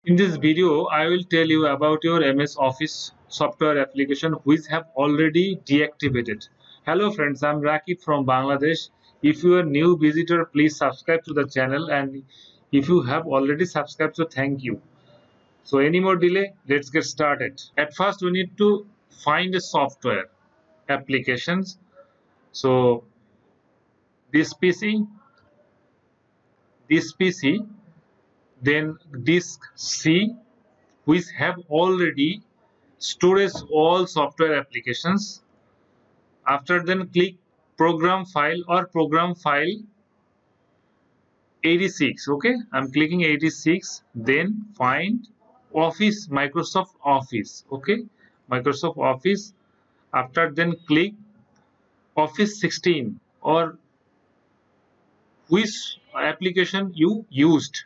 In this video, I will tell you about your MS Office software application which have already deactivated. Hello friends, I'm Rakib from Bangladesh. If you are new visitor, please subscribe to the channel, and if you have already subscribed, so thank you. So any more delay, let's get started. At first we need to find a software applications. So this PC, then disk C, which have already storage all software applications. After then click program file or program file 86. Okay, I'm clicking 86. Then find Office, Microsoft Office. Okay, Microsoft Office. After then click Office 16 or which application you used.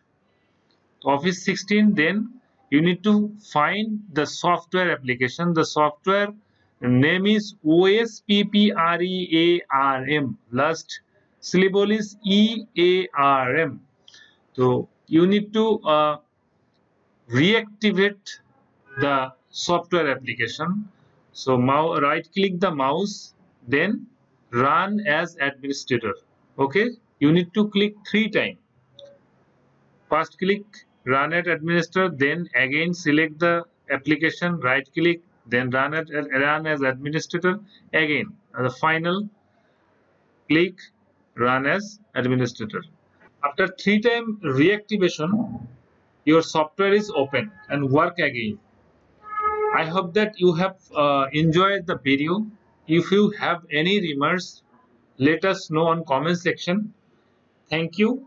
Office 16. Then you need to find the software application. The software name is OSPPREARM. Last syllable is EARM. So you need to reactivate the software application. So right click the mouse, then run as administrator. Okay, you need to click 3 times. First click run as administrator, then again select the application, right click, then run as administrator again. And the final click run as administrator. After 3 times reactivation, your software is open and work again. I hope that you have enjoyed the video. If you have any remarks, let us know on comment section. Thank you.